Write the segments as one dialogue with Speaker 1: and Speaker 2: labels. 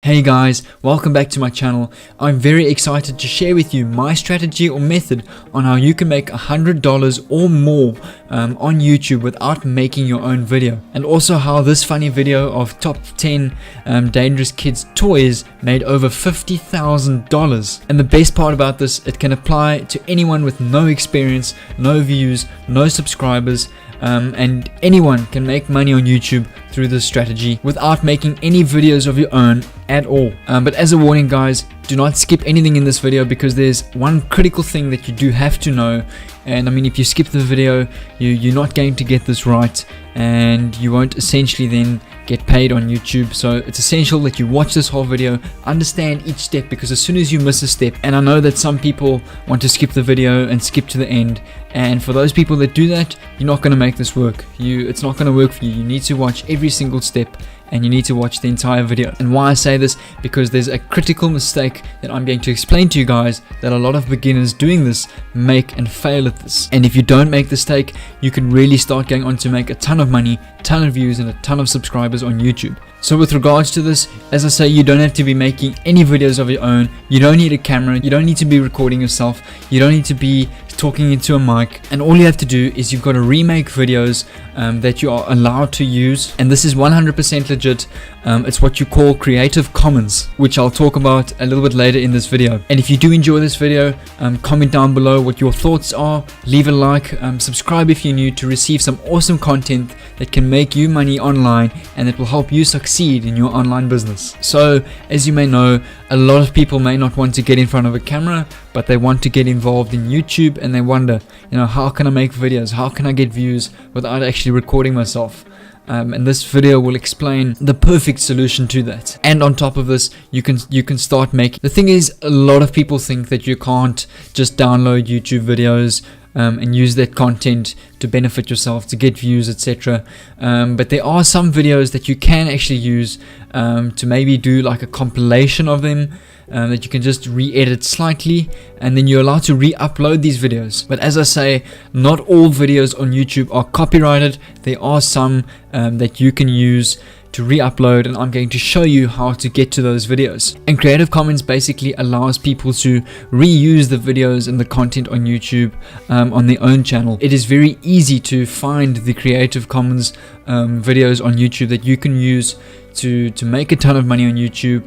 Speaker 1: Hey guys, welcome back to my channel. I'm very excited to share with you my strategy or method on how you can make $100 or more on YouTube without making your own video, and also how this funny video of top 10 dangerous kids toys made over $50,000. And the best part about this, it can apply to anyone with no experience, no views, no subscribers, and anyone can make money on YouTube through this strategy without making any videos of your own at all. But as a warning guys, do not skip anything in this video because there's one critical thing that you do have to know. And I mean, if you skip the video, you're not going to get this right, and you won't essentially then get paid on YouTube. So it's essential that you watch this whole video, understand each step, because as soon as you miss a step, and I know that some people want to skip the video and skip to the end, and for those people that do that, you're not going to make this work. It's not going to work for you. You need to watch every single step, and you need to watch the entire video. And why I say this, because there's a critical mistake that I'm going to explain to you guys that a lot of beginners doing this make and fail at this. And if you don't make the mistake, you can really start going on to make a ton of money, ton of views, and a ton of subscribers on YouTube. So with regards to this, as I say, you don't have to be making any videos of your own. You don't need a camera. You don't need to be recording yourself. You don't need to be talking into a mic, and all you have to do is you've got to remake videos that you are allowed to use, and this is 100% legit. It's what you call Creative Commons, which I'll talk about a little bit later in this video. And if you do enjoy this video, comment down below what your thoughts are, leave a like, subscribe if you're new to receive some awesome content that can make you money online and that will help you succeed in your online business. So as you may know, a lot of people may not want to get in front of a camera, but they want to get involved in YouTube, and they wonder, how can I make videos? How can I get views without actually recording myself? And this video will explain the perfect solution to that. And on top of this, you can start making. The thing is, a lot of people think that you can't just download YouTube videos and use that content to benefit yourself, to get views, etc. But there are some videos that you can actually use to maybe do like a compilation of them, that you can just re-edit slightly, and then you're allowed to re-upload these videos. But as I say, not all videos on YouTube are copyrighted. There are some that you can use to re-upload, and I'm going to show you how to get to those videos. And Creative Commons basically allows people to reuse the videos and the content on YouTube on their own channel. It is very easy to find the Creative Commons videos on YouTube that you can use to make a ton of money on YouTube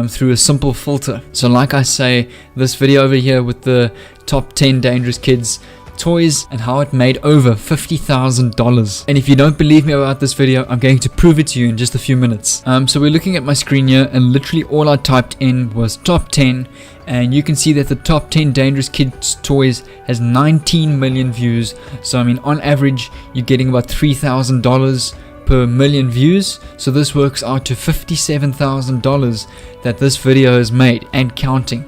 Speaker 1: through a simple filter. So like I say, this video over here with the top 10 dangerous kids toys and how it made over $50,000. And if you don't believe me about this video, I'm going to prove it to you in just a few minutes. So we're looking at my screen here, and literally all I typed in was top 10, and you can see that the top 10 dangerous kids toys has 19 million views. So I mean, on average you're getting about $3,000 per million views. So this works out to $57,000 that this video has made and counting,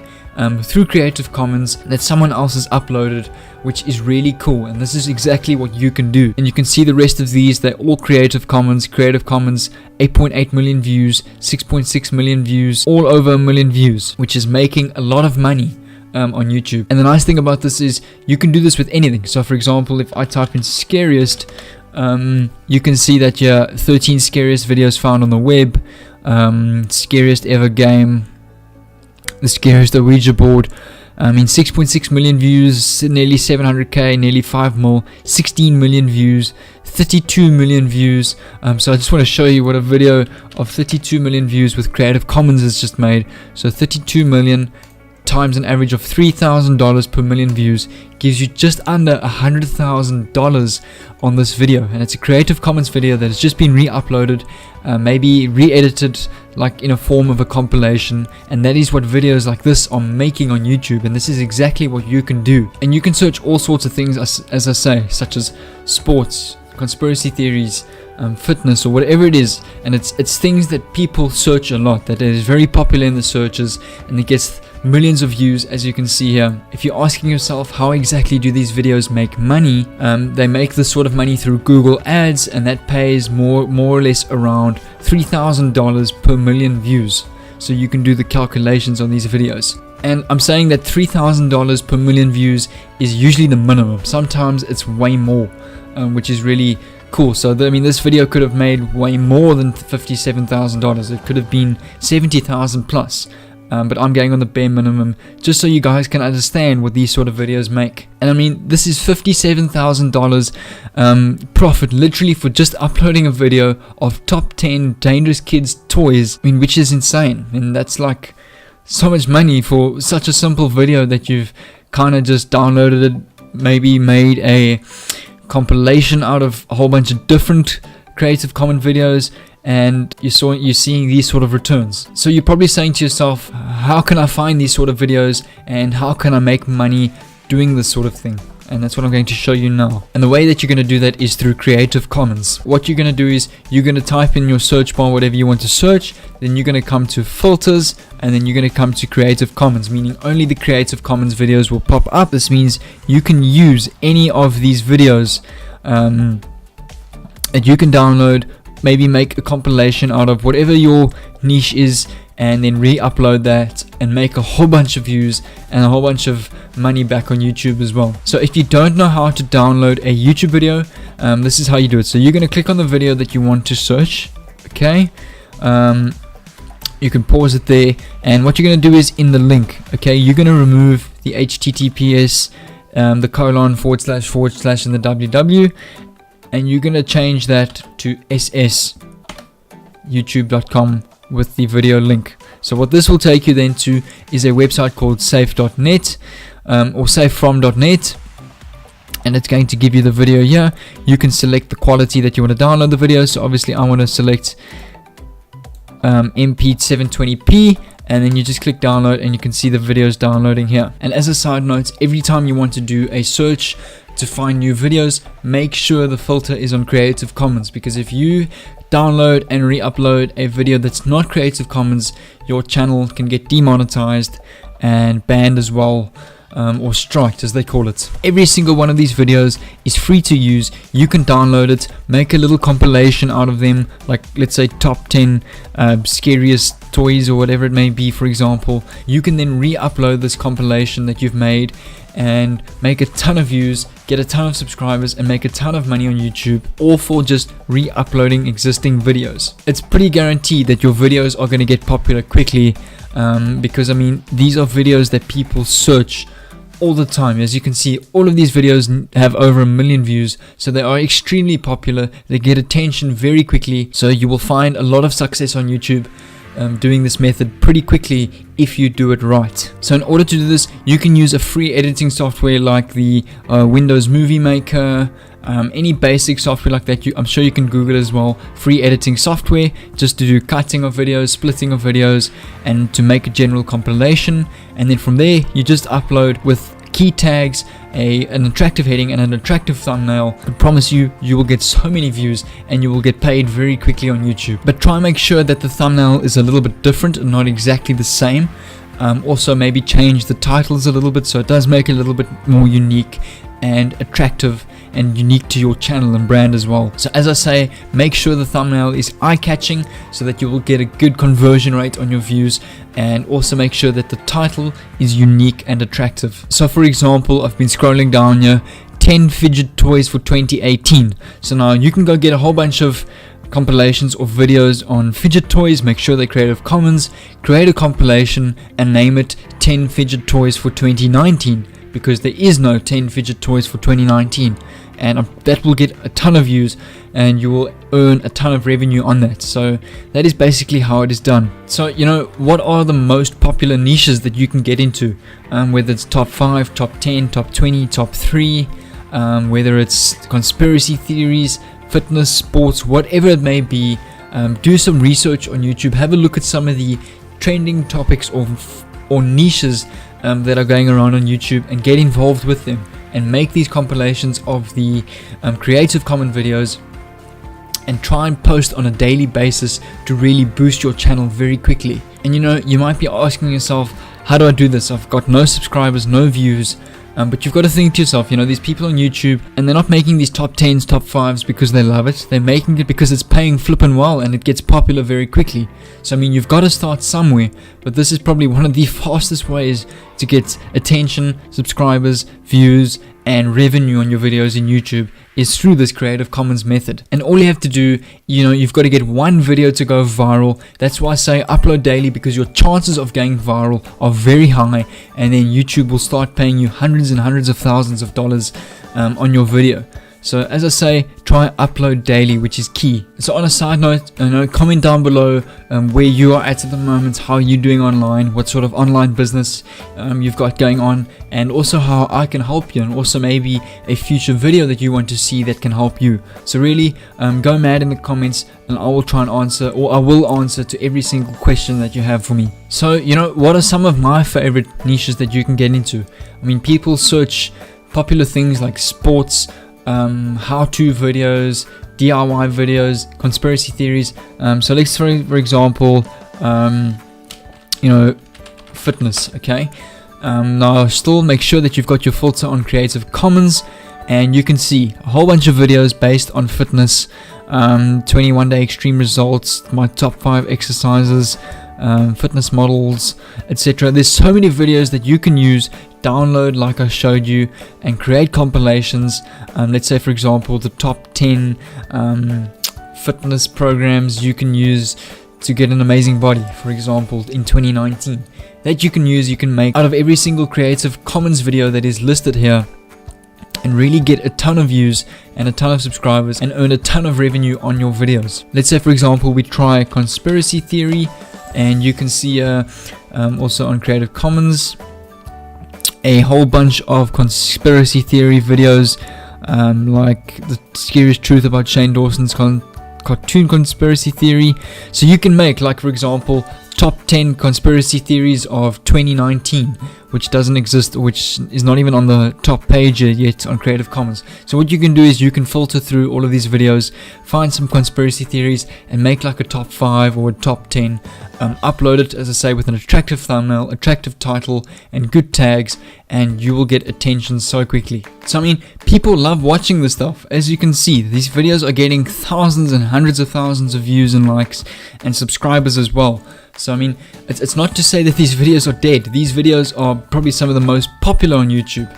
Speaker 1: through Creative Commons that someone else has uploaded, which is really cool. And this is exactly what you can do. And you can see the rest of these, they're all Creative Commons. 8.8 million views, 6.6 million views, all over 1 million views, which is making a lot of money on YouTube. And the nice thing about this is you can do this with anything. So for example, if I type in scariest, you can see that 13 scariest videos found on the web, scariest ever game, the scariest Ouija board. I mean, 6.6 million views, nearly 700k, nearly 5 mil, 16 million views, 32 million views. So I just want to show you what a video of 32 million views with Creative Commons has just made. So 32 million times an average of $3,000 per million views gives you just under $100,000 on this video. And it's a Creative Commons video that has just been re-uploaded, maybe re-edited like in a form of a compilation, and that is what videos like this are making on YouTube. And this is exactly what you can do. And you can search all sorts of things, as I say, such as sports, conspiracy theories, fitness, or whatever it is. And it's things that people search a lot, that is very popular in the searches, and it gets millions of views, as you can see here. If you're asking yourself how exactly do these videos make money, they make this sort of money through Google ads, and that pays more or less around $3,000 per million views. So you can do the calculations on these videos. And I'm saying that $3,000 per million views is usually the minimum. Sometimes it's way more, which is really cool. So I mean, this video could have made way more than $57,000. It could have been 70,000 plus. But I'm going on the bare minimum just so you guys can understand what these sort of videos make. And I mean, this is $57,000 profit literally for just uploading a video of top 10 dangerous kids toys. I mean, which is insane. And that's like so much money for such a simple video that you've kind of just downloaded it, maybe made a compilation out of a whole bunch of different Creative Commons videos, and you're seeing these sort of returns. So you're probably saying to yourself, how can I find these sort of videos and how can I make money doing this sort of thing? And that's what I'm going to show you now. And the way that you're going to do that is through Creative Commons. What you're going to do is you're going to type in your search bar whatever you want to search, then you're going to come to filters, and then you're going to come to Creative Commons, meaning only the Creative Commons videos will pop up. This means you can use any of these videos that you can download, maybe make a compilation out of whatever your niche is, and then re-upload that and make a whole bunch of views and a whole bunch of money back on YouTube as well. So if you don't know how to download a YouTube video, this is how you do it. So you're going to click on the video that you want to search. Okay, you can pause it there, and what you're going to do is in the link, okay, you're going to remove the HTTPS, the colon / / and the www, and you're going to change that to ss youtube.com with the video link. So what this will take you then to is a website called safe.net or safefrom.net, and it's going to give you the video here. You can select the quality that you want to download the video. So obviously I want to select MP 720p, and then you just click download and you can see the videos downloading here. And as a side note, every time you want to do a search to find new videos, make sure the filter is on Creative Commons, because if you download and re-upload a video that's not Creative Commons, your channel can get demonetized and banned as well, or striked as they call it. Every single one of these videos is free to use. You can download it, make a little compilation out of them, like let's say top 10 scariest toys or whatever it may be, for example. You can then re-upload this compilation that you've made and make a ton of views, get a ton of subscribers, and make a ton of money on YouTube, all for just re-uploading existing videos. It's pretty guaranteed that your videos are going to get popular quickly, because I mean, these are videos that people search all the time. As you can see, all of these videos have over 1 million views, so they are extremely popular. They get attention very quickly, so you will find a lot of success on YouTube doing this method pretty quickly if you do it right. So in order to do this, you can use a free editing software like the Windows Movie Maker, any basic software like that. I'm sure you can Google as well, free editing software, just to do cutting of videos, splitting of videos, and to make a general compilation. And then from there, you just upload with key tags, an attractive heading and an attractive thumbnail. I promise you, you will get so many views and you will get paid very quickly on YouTube. But try and make sure that the thumbnail is a little bit different and not exactly the same. Also maybe change the titles a little bit so it does make it a little bit more unique and attractive and unique to your channel and brand as well. So as I say, make sure the thumbnail is eye-catching so that you will get a good conversion rate on your views, and also make sure that the title is unique and attractive. So for example, I've been scrolling down here, 10 fidget toys for 2018. So now you can go get a whole bunch of compilations or videos on fidget toys, make sure they're Creative Commons, create a compilation and name it 10 fidget toys for 2019, because there is no 10 fidget toys for 2019, and that will get a ton of views and you will earn a ton of revenue on that. So that is basically how it is done. So you know, what are the most popular niches that you can get into, whether it's top 5, top 10, top 20, top 3, whether it's conspiracy theories, fitness, sports, whatever it may be. Do some research on YouTube, have a look at some of the trending topics or niches that are going around on YouTube, and get involved with them and make these compilations of the Creative Commons videos, and try and post on a daily basis to really boost your channel very quickly. And you know, you might be asking yourself, how do I do this? I've got no subscribers, no views. But you've got to think to yourself, you know, these people on YouTube, and they're not making these top 10s, top 5s because they love it. They're making it because it's paying flippin' well and it gets popular very quickly. So I mean, you've got to start somewhere, but this is probably one of the fastest ways to get attention, subscribers, views, and revenue on your videos in YouTube is through this Creative Commons method. And all you have to do, you've got to get one video to go viral. That's why I say upload daily, because your chances of going viral are very high, and then YouTube will start paying you hundreds and hundreds of thousands of dollars on your video. So as I say, try upload daily, which is key. So on a side note, comment down below where you are at the moment, how you're doing online, what sort of online business you've got going on, and also how I can help you, and also maybe a future video that you want to see that can help you. So really go mad in the comments, and I will try and answer, or I will answer to every single question that you have for me. So what are some of my favorite niches that you can get into? I mean, people search popular things like sports, how-to videos, DIY videos, conspiracy theories. So let's for example, fitness. Okay. Now still make sure that you've got your filter on Creative Commons, and you can see a whole bunch of videos based on fitness, 21-day extreme results, my top 5 exercises, fitness models, etc. There's so many videos that you can use, download like I showed you, and create compilations. Let's say for example the top 10 fitness programs you can use to get an amazing body, for example, in 2019, that you can make out of every single Creative Commons video that is listed here, and really get a ton of views and a ton of subscribers and earn a ton of revenue on your videos. Let's say for example we try conspiracy theory, and you can see also on Creative Commons a whole bunch of conspiracy theory videos, like the scariest truth about Shane Dawson's cartoon conspiracy theory. So you can make, like for example, top 10 conspiracy theories of 2019, which doesn't exist, which is not even on the top page yet on Creative Commons. So what you can do is you can filter through all of these videos, find some conspiracy theories, and make like a top 5 or a top 10, upload it, as I say, with an attractive thumbnail, attractive title, and good tags, and you will get attention so quickly. So I mean, people love watching this stuff. As you can see, these videos are getting thousands and hundreds of thousands of views and likes and subscribers as well. So I mean, it's not to say that these videos are dead. These videos are probably some of the most popular on YouTube.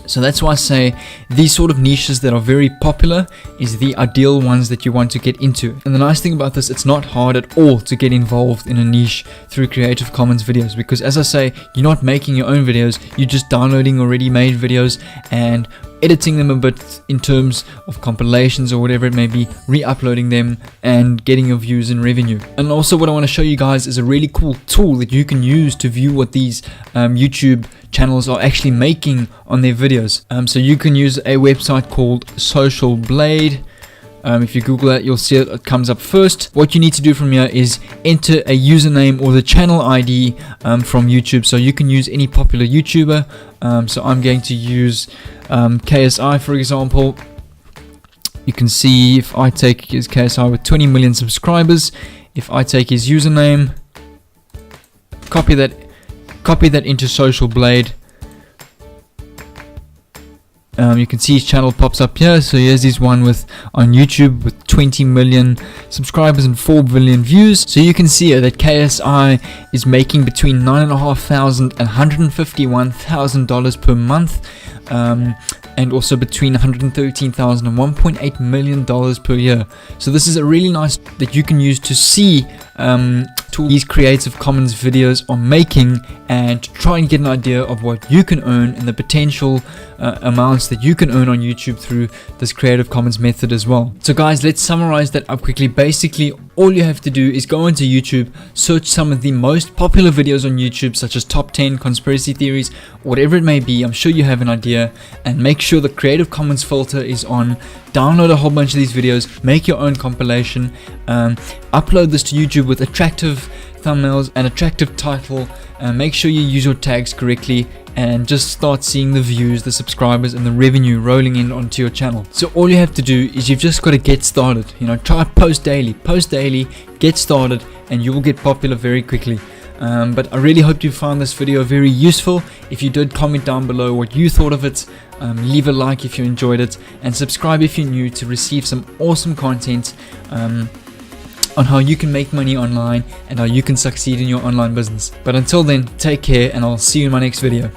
Speaker 1: So that's why I say these sort of niches that are very popular is the ideal ones that you want to get into. And the nice thing about this, it's not hard at all to get involved in a niche through Creative Commons videos, because as I say, you're not making your own videos, you're just downloading already made videos and editing them a bit in terms of compilations or whatever it may be, re-uploading them and getting your views and revenue. And also what I want to show you guys is a really cool tool that you can use to view what these YouTube channels are actually making on their videos. So you can use a website called Social Blade. If you Google that, you'll see it comes up first. What you need to do from here is enter a username or the channel ID from YouTube. So you can use any popular YouTuber. So I'm going to use KSI, for example. You can see if I take his KSI with 20 million subscribers, if I take his username, copy that into Social Blade, you can see his channel pops up here. So here's his one on YouTube with 20 million subscribers and 4 billion views. So you can see here that KSI is making between $9,500 and $151,000 per month, and also between $113,000 and $1.8 million per year. So this is a really nice that you can use to see these Creative Commons videos are making, and try and get an idea of what you can earn and the potential amounts that you can earn on YouTube through this Creative Commons method as well. So guys, let's summarize that up quickly. Basically, all you have to do is go into YouTube, search some of the most popular videos on YouTube, such as top 10 conspiracy theories, whatever it may be. I'm sure you have an idea, and make sure the Creative Commons filter is on. Download a whole bunch of these videos, make your own compilation, upload this to YouTube with attractive thumbnails and attractive title, make sure you use your tags correctly, and just start seeing the views, the subscribers, and the revenue rolling in onto your channel. So all you have to do is you've just got to get started. Try post daily, get started, and you will get popular very quickly. But I really hope you found this video very useful. If you did, comment down below what you thought of it. Leave a like if you enjoyed it, and subscribe if you're new to receive some awesome content on how you can make money online and how you can succeed in your online business. But until then, take care, and I'll see you in my next video.